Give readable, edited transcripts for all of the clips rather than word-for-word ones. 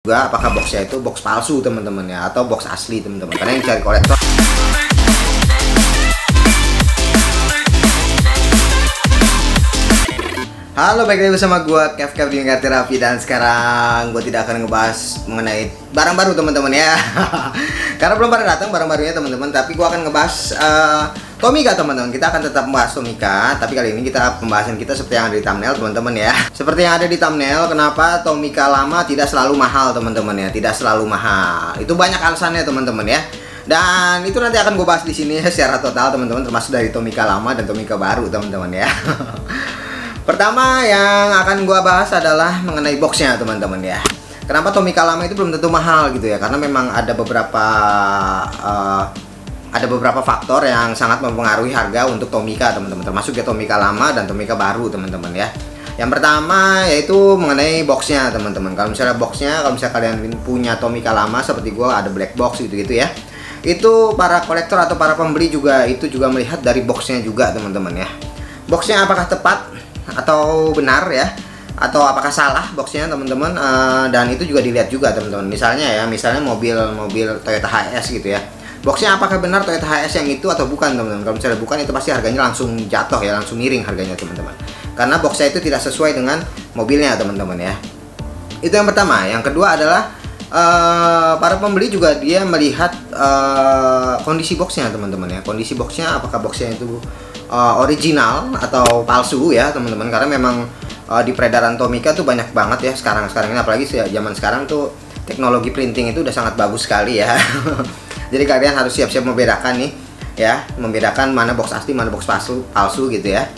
juga apakah boxnya itu box palsu teman-teman ya, atau box asli teman-teman, karena yang cari kolektor. Halo, balik lagi bersama gue Kev di Terapi, dan sekarang gue tidak akan ngebahas mengenai barang baru teman-teman ya. Karena belum pada datang barang barunya teman-teman, tapi gue akan ngebahas Tomica teman-teman. Kita akan tetap membahas Tomica, tapi kali ini pembahasan kita seperti yang ada di thumbnail teman-teman ya. Seperti yang ada di thumbnail, kenapa Tomica lama tidak selalu mahal teman-teman ya, tidak selalu mahal. Itu banyak alasannya teman-teman ya. Dan itu nanti akan gue bahas di sini secara total teman-teman, termasuk dari Tomica lama dan Tomica baru teman-teman ya. Pertama yang akan gua bahas adalah mengenai boxnya teman-teman ya. Kenapa Tomica lama itu belum tentu mahal gitu ya? Karena memang ada beberapa faktor yang sangat mempengaruhi harga untuk Tomica teman-teman, termasuk ya Tomica lama dan Tomica baru teman-teman ya. Yang pertama yaitu mengenai boxnya teman-teman. Kalau misalnya kalian punya Tomica lama seperti gua, ada black box gitu-gitu ya, itu para kolektor atau para pembeli juga melihat dari boxnya juga teman-teman ya. Boxnya apakah tepat atau benar ya, atau apakah salah boxnya teman-teman, dan itu juga dilihat juga teman-teman. Misalnya mobil Toyota HS gitu ya, boxnya apakah benar Toyota HS yang itu atau bukan teman-teman. Kalau misalnya bukan, itu pasti harganya langsung jatuh ya, langsung miring harganya teman-teman, karena boxnya itu tidak sesuai dengan mobilnya teman-teman ya. Itu yang pertama. Yang kedua adalah para pembeli juga dia melihat kondisi boxnya teman-teman ya. Kondisi boxnya, apakah boxnya itu original atau palsu ya teman-teman, karena memang di peredaran Tomica tuh banyak banget ya sekarang ini, apalagi zaman sekarang tuh teknologi printing itu udah sangat bagus sekali ya. Jadi kalian harus siap-siap membedakan nih ya, membedakan mana box asli mana box palsu gitu ya.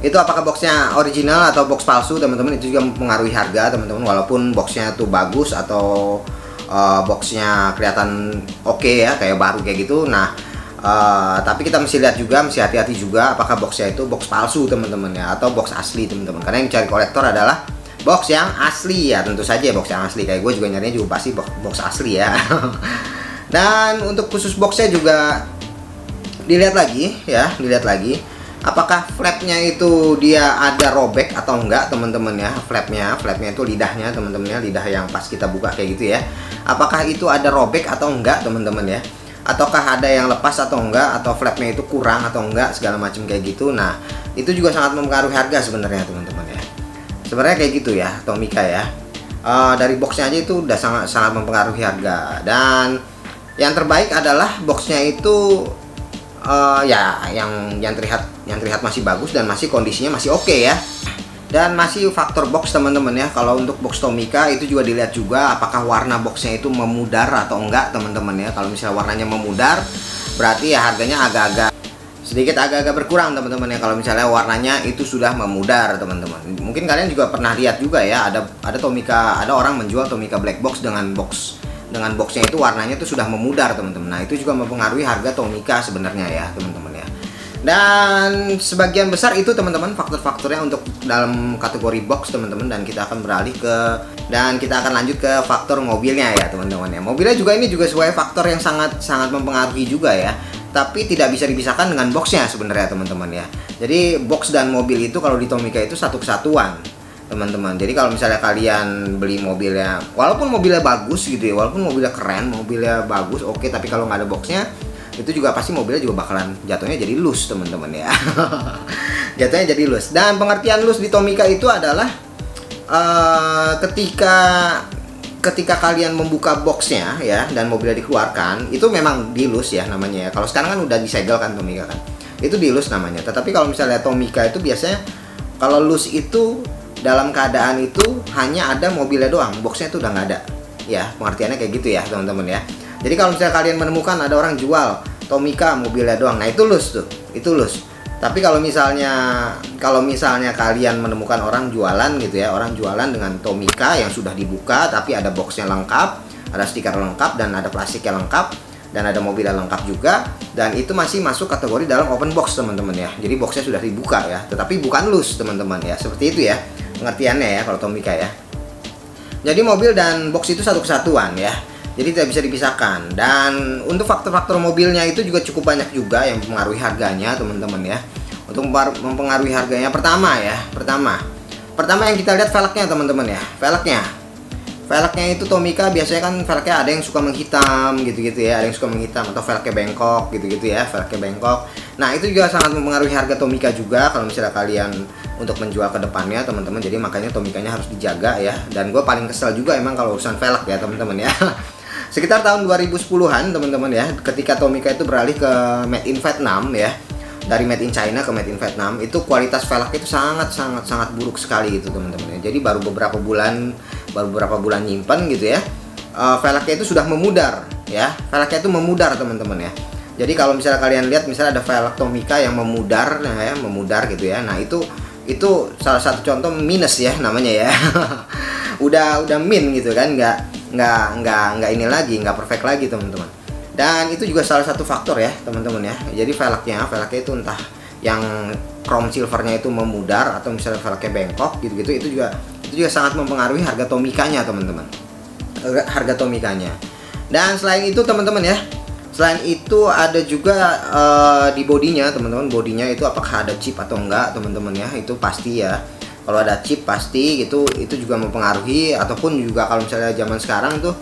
Itu apakah boxnya original atau box palsu teman-teman, itu juga mempengaruhi harga teman-teman. Walaupun boxnya tuh bagus atau boxnya kelihatan oke ya, kayak baru kayak gitu, tapi kita mesti lihat juga, mesti hati-hati juga apakah boxnya itu box palsu teman-teman ya, atau box asli teman-teman. Karena yang cari kolektor adalah box yang asli ya, tentu saja box yang asli. Kayak gue juga nyarinya juga pasti box asli ya. Dan untuk khusus boxnya juga dilihat lagi ya, apakah flapnya itu dia ada robek atau enggak teman-teman ya. Flapnya itu lidahnya teman-teman ya, lidah yang pas kita buka kayak gitu ya, apakah itu ada robek atau enggak teman-teman ya, ataukah ada yang lepas atau enggak, atau flapnya itu kurang atau enggak, segala macam kayak gitu. Nah itu juga sangat mempengaruhi harga sebenarnya teman-teman ya. Sebenarnya kayak gitu ya Tomica ya. Dari boxnya aja itu udah sangat mempengaruhi harga. Dan yang terbaik adalah boxnya itu ya yang terlihat masih bagus dan masih kondisinya masih oke ya. Dan masih faktor box teman-teman ya. Kalau untuk box Tomica itu juga dilihat juga apakah warna boxnya itu memudar atau enggak teman-teman ya. Kalau misalnya warnanya memudar, berarti ya harganya agak-agak berkurang teman-teman ya. Kalau misalnya warnanya itu sudah memudar teman-teman. Mungkin kalian juga pernah lihat juga ya, ada Tomica, ada orang menjual Tomica black box dengan boxnya itu warnanya itu sudah memudar teman-teman. Nah itu juga mempengaruhi harga Tomica sebenarnya ya teman-teman ya. Dan sebagian besar itu teman-teman faktor-faktornya untuk dalam kategori box teman-teman. Dan kita akan lanjut ke faktor mobilnya ya teman-teman ya. Mobilnya juga ini juga sebuah faktor yang sangat mempengaruhi juga ya, tapi tidak bisa dipisahkan dengan boxnya sebenarnya teman-teman ya. Jadi box dan mobil itu kalau di Tomica itu satu kesatuan teman-teman. Jadi kalau misalnya kalian beli mobilnya, walaupun mobilnya bagus gitu ya, walaupun mobilnya keren, mobilnya bagus, oke, tapi kalau nggak ada boxnya, itu juga pasti mobilnya juga bakalan jatuhnya jadi loose teman-teman ya. Jatuhnya jadi loose. Dan pengertian loose di Tomica itu adalah ketika kalian membuka boxnya ya dan mobilnya dikeluarkan, itu memang dilus ya namanya ya. Kalau sekarang kan udah disegel kan Tomica kan, itu dilus namanya. Tetapi kalau misalnya Tomica itu biasanya kalau loose itu dalam keadaan itu hanya ada mobilnya doang, boxnya itu udah nggak ada ya. Pengertiannya kayak gitu ya teman-teman ya. Jadi kalau misalnya kalian menemukan ada orang jual Tomica mobilnya doang, nah itu loose tuh, itu loose. Tapi kalau misalnya kalian menemukan orang jualan gitu ya, orang jualan dengan Tomica yang sudah dibuka tapi ada boxnya lengkap, ada stiker lengkap, dan ada plastiknya lengkap, dan ada mobilnya lengkap juga, dan itu masih masuk kategori dalam open box teman-teman ya. Jadi boxnya sudah dibuka ya, tetapi bukan loose teman-teman ya. Seperti itu ya pengertiannya ya kalau Tomica ya. Jadi mobil dan box itu satu kesatuan ya, jadi tidak bisa dipisahkan. Dan untuk faktor-faktor mobilnya itu juga cukup banyak juga yang mempengaruhi harganya teman-teman ya. Untuk mempengaruhi harganya, pertama yang kita lihat velgnya teman-teman ya. Velgnya Velgnya itu Tomica biasanya kan velgnya ada yang suka menghitam gitu-gitu ya, ada yang suka menghitam atau velgnya bengkok gitu-gitu ya, velgnya bengkok. Nah itu juga sangat mempengaruhi harga Tomica juga kalau misalnya kalian untuk menjual ke depannya teman-teman. Jadi makanya Tomicanya harus dijaga ya. Dan gue paling kesel juga emang kalau urusan velg ya teman-teman ya. Sekitar tahun 2010-an teman-teman ya, ketika Tomica itu beralih ke made in Vietnam ya, dari made in China ke made in Vietnam, itu kualitas velg itu sangat buruk sekali gitu teman-teman ya. Jadi baru beberapa bulan nyimpen gitu ya, velgnya itu sudah memudar ya, velgnya itu memudar teman-teman ya. Jadi kalau misalnya kalian lihat misalnya ada velg Tomica yang memudar, nah ya, memudar gitu ya. Nah itu salah satu contoh minus ya namanya ya. udah min gitu kan, nggak ini lagi, nggak perfect lagi teman-teman. Dan itu juga salah satu faktor ya teman-teman ya. Jadi velgnya itu entah yang chrome silvernya itu memudar atau misalnya velgnya bengkok gitu-gitu, itu juga sangat mempengaruhi harga Tomicanya teman-teman, harga Tomicanya. Dan selain itu teman-teman ya, selain itu ada juga di bodinya teman-teman, bodinya itu apakah ada chip atau enggak teman-teman ya, itu pasti ya. Kalau ada chip pasti gitu, itu juga mempengaruhi. Ataupun juga kalau misalnya zaman sekarang tuh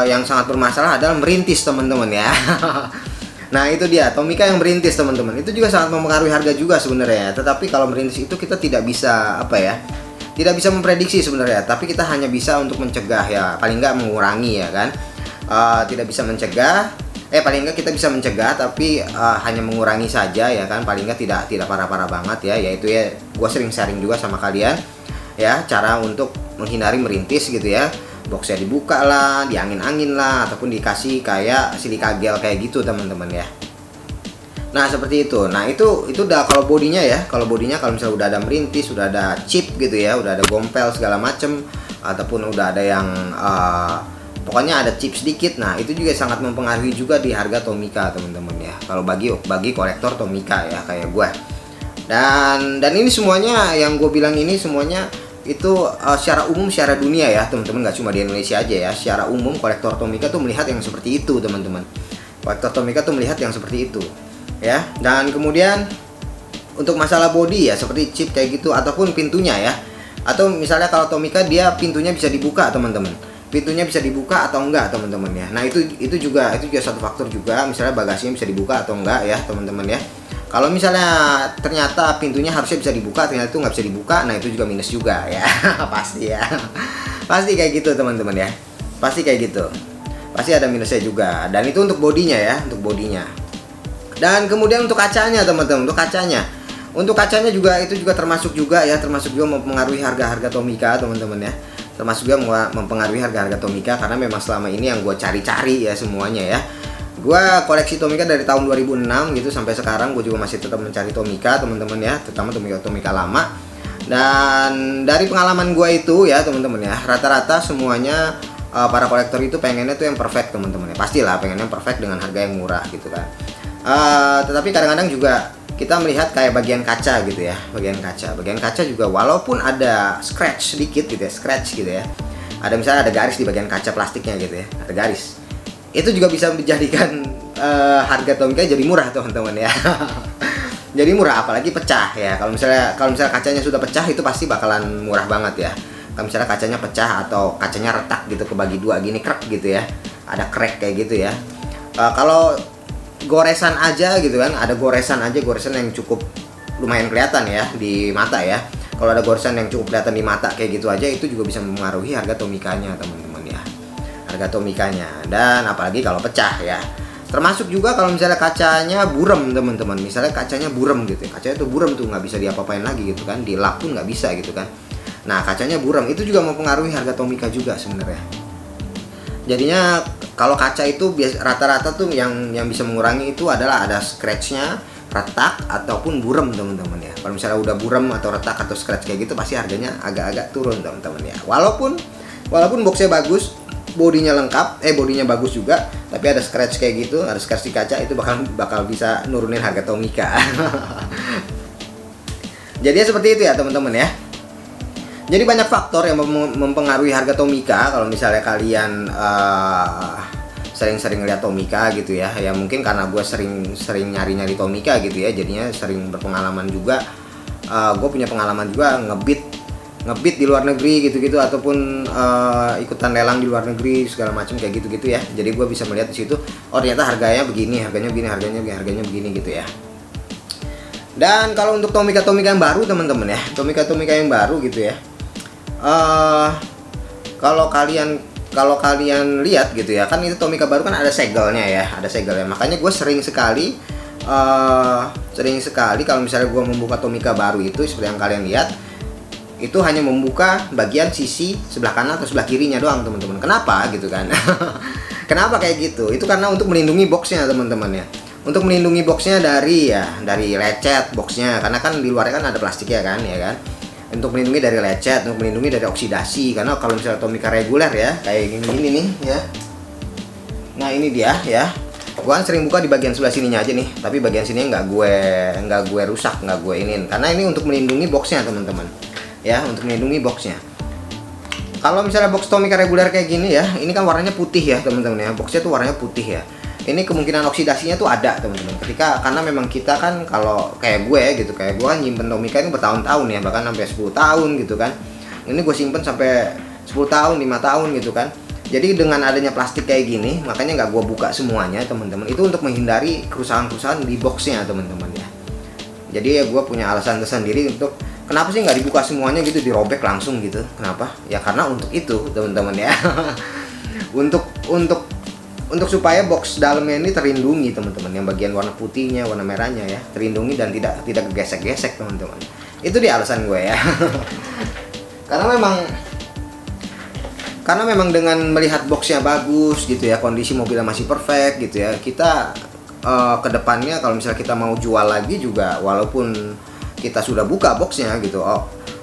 yang sangat bermasalah adalah merintis teman-teman ya. Nah itu dia Tomica yang merintis teman-teman, itu juga sangat mempengaruhi harga juga sebenarnya. Tetapi kalau merintis itu kita tidak bisa apa ya, tidak bisa memprediksi sebenarnya, tapi kita hanya bisa untuk mencegah ya, paling nggak mengurangi ya kan. Tidak bisa mencegah, paling nggak kita bisa mencegah tapi hanya mengurangi saja ya kan, paling nggak tidak parah-parah banget ya. Yaitu ya gue sering sharing juga sama kalian ya, cara untuk menghindari merintis gitu ya. Boxnya dibuka lah, diangin-angin lah, ataupun dikasih kayak silika gel kayak gitu teman-teman ya. Nah seperti itu. Nah itu udah kalau bodinya ya, kalau misalnya udah ada merintis, udah ada chip gitu ya, udah ada gompel segala macem, ataupun udah ada yang pokoknya ada chip sedikit. Nah itu juga sangat mempengaruhi juga di harga Tomica teman-teman ya, kalau bagi kolektor Tomica ya kayak gue. Dan ini semuanya yang gue bilang ini semuanya itu secara umum, secara dunia ya teman-teman, nggak cuma di Indonesia aja ya. Secara umum kolektor Tomica tuh melihat yang seperti itu teman-teman. Kolektor Tomica tuh melihat yang seperti itu ya. Dan kemudian untuk masalah body ya, seperti chip kayak gitu, ataupun pintunya ya, atau misalnya kalau Tomica dia pintunya bisa dibuka teman-teman, pintunya bisa dibuka atau enggak teman-teman ya. Nah itu juga satu faktor juga, misalnya bagasinya bisa dibuka atau enggak ya teman-teman ya. Kalau misalnya ternyata pintunya harusnya bisa dibuka, ternyata itu nggak bisa dibuka, nah itu juga minus juga ya. Pasti ya, pasti kayak gitu teman-teman ya, pasti kayak gitu, pasti ada minusnya juga. Dan itu untuk bodinya ya, untuk bodinya. Dan kemudian untuk kacanya teman-teman, untuk kacanya juga itu juga termasuk juga mempengaruhi harga Tomica teman-teman ya, termasuk juga mempengaruhi harga Tomica, karena memang selama ini yang gue cari-cari ya semuanya ya. Gue koleksi Tomica dari tahun 2006 gitu sampai sekarang, gue juga masih tetap mencari Tomica teman-teman ya, terutama Tomica lama. Dan dari pengalaman gue itu ya teman-teman ya, rata-rata semuanya para kolektor itu pengennya tuh yang perfect teman-teman ya, pastilah pengennya perfect dengan harga yang murah gitu kan. Tetapi kadang-kadang juga kita melihat kayak bagian kaca gitu ya, bagian kaca juga walaupun ada scratch sedikit gitu ya, ada misalnya ada garis di bagian kaca plastiknya gitu ya, ada garis, itu juga bisa menjadikan harga Tomica jadi murah teman-teman ya. Jadi murah, apalagi pecah ya. Kalau misalnya kacanya sudah pecah, itu pasti bakalan murah banget ya. Kalau misalnya kacanya pecah atau kacanya retak gitu, kebagi dua gini, krek gitu ya, ada crack kayak gitu ya. Kalau goresan aja gitu kan, ada goresan yang cukup lumayan kelihatan ya di mata ya. Kalau ada goresan yang cukup kelihatan di mata kayak gitu aja, itu juga bisa mempengaruhi harga Tomicanya teman-teman ya, harga Tomicanya. Dan apalagi kalau pecah ya. Termasuk juga kalau misalnya kacanya buram teman-teman, misalnya kacanya buram gitu ya, kacanya tuh buram tuh nggak bisa diapa-apain lagi gitu kan, dilap pun nggak bisa gitu kan. Nah kacanya buram itu juga mempengaruhi harga Tomica juga sebenarnya. Jadinya kalau kaca itu rata-rata tuh yang bisa mengurangi itu adalah ada scratchnya, retak ataupun buram teman-teman ya. Kalau misalnya udah buram atau retak atau scratch kayak gitu, pasti harganya agak-agak turun teman-teman ya. Walaupun boxnya bagus, bodinya lengkap, bodinya bagus juga, tapi ada scratch kayak gitu, ada scratch di kaca, itu bakal bisa nurunin harga Tomica. Jadi seperti itu ya teman-teman ya. Jadi banyak faktor yang mempengaruhi harga Tomica. Kalau misalnya kalian sering-sering lihat Tomica gitu ya, ya mungkin karena gue sering nyari Tomica gitu ya, jadinya sering berpengalaman juga. Gue punya pengalaman juga ngebit ngebid di luar negeri gitu-gitu, ataupun ikutan lelang di luar negeri segala macam kayak gitu-gitu ya. Jadi gue bisa melihat di situ, oh ternyata harganya begini, harganya begini gitu ya. Dan kalau untuk Tomica yang baru teman-teman ya, Tomica yang baru gitu ya, kalau kalian lihat gitu ya, kan itu Tomica baru kan ada segelnya ya, makanya gue sering sekali kalau misalnya gue membuka Tomica baru itu seperti yang kalian lihat, itu hanya membuka bagian sisi sebelah kanan atau sebelah kirinya doang teman-teman. Kenapa gitu kan? Kenapa kayak gitu? Itu karena untuk melindungi boxnya teman-teman ya, untuk melindungi boxnya dari lecet boxnya, karena kan di luarnya kan ada plastik ya kan, untuk melindungi dari lecet, untuk melindungi dari oksidasi. Karena kalau misalnya Tomica reguler ya kayak gini nih ya, nah ini dia ya, gua kan sering buka di bagian sebelah sininya aja nih, tapi bagian sini nggak gue rusak, nggak gue inin, karena ini untuk melindungi boxnya teman-teman ya, untuk melindungi boxnya. Kalau misalnya box Tomica reguler kayak gini ya, ini kan warnanya putih ya teman-teman ya, boxnya tuh warnanya putih ya. Ini kemungkinan oksidasinya tuh ada teman-teman, karena memang kita kan kalau kayak gue gitu, kayak gue kan nyimpen Tomica ini bertahun-tahun ya, bahkan sampai 10 tahun gitu kan. Ini gue simpen sampai 10 tahun, 5 tahun gitu kan. Jadi dengan adanya plastik kayak gini, makanya nggak gue buka semuanya teman-teman. Itu untuk menghindari kerusakan-kerusakan di boxnya teman-teman ya. Jadi ya gue punya alasan tersendiri untuk kenapa sih nggak dibuka semuanya gitu, dirobek langsung gitu. Kenapa? Ya karena untuk itu teman-teman ya. untuk supaya box dalamnya ini terlindungi teman-teman, yang bagian warna putihnya, warna merahnya ya, terlindungi dan tidak gesek-gesek teman-teman. Itu dia alasan gue ya. Karena memang dengan melihat boxnya bagus gitu ya, kondisi mobilnya masih perfect gitu ya, kita kedepannya kalau misalnya kita mau jual lagi juga, walaupun kita sudah buka boxnya gitu,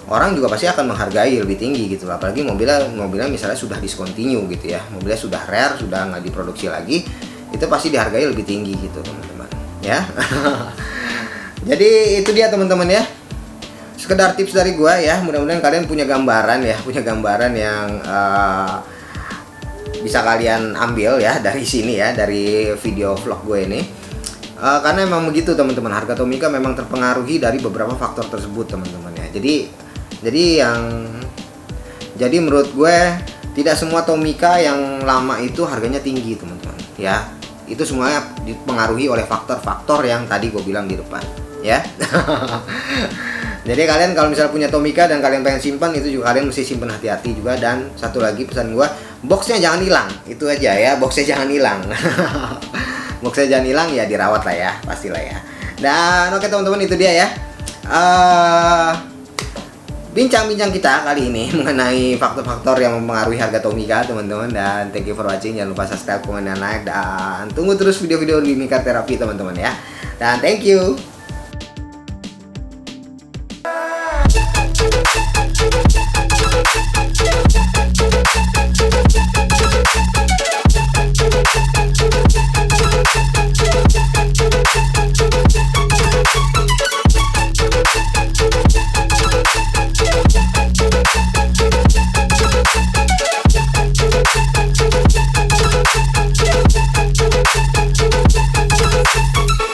orang juga pasti akan menghargai lebih tinggi gitu. Apalagi mobilnya misalnya sudah discontinue gitu ya, mobilnya sudah rare, sudah nggak diproduksi lagi, itu pasti dihargai lebih tinggi gitu teman-teman ya. Jadi itu dia teman-teman ya, sekedar tips dari gua ya, mudah-mudahan kalian punya gambaran yang bisa kalian ambil ya dari sini ya, dari video vlog gue ini. Karena memang begitu teman-teman, harga Tomica memang terpengaruhi dari beberapa faktor tersebut teman-teman ya. Jadi menurut gue tidak semua Tomica yang lama itu harganya tinggi teman-teman ya. Itu semuanya dipengaruhi oleh faktor-faktor yang tadi gue bilang di depan ya. Jadi kalian kalau misalnya punya Tomica dan kalian pengen simpan, itu juga kalian mesti simpan hati-hati juga. Dan satu lagi pesan gue, boxnya jangan hilang, itu aja ya, boxnya jangan hilang. Boxnya jangan hilang ya, dirawat lah ya, pastilah ya. Dan oke teman-teman, itu dia ya bincang-bincang kita kali ini mengenai faktor-faktor yang mempengaruhi harga Tomica teman-teman. Dan thank you for watching, jangan lupa subscribe, komen, dan like, dan tunggu terus video-video di Mika Terapi teman-teman ya. Dan thank you.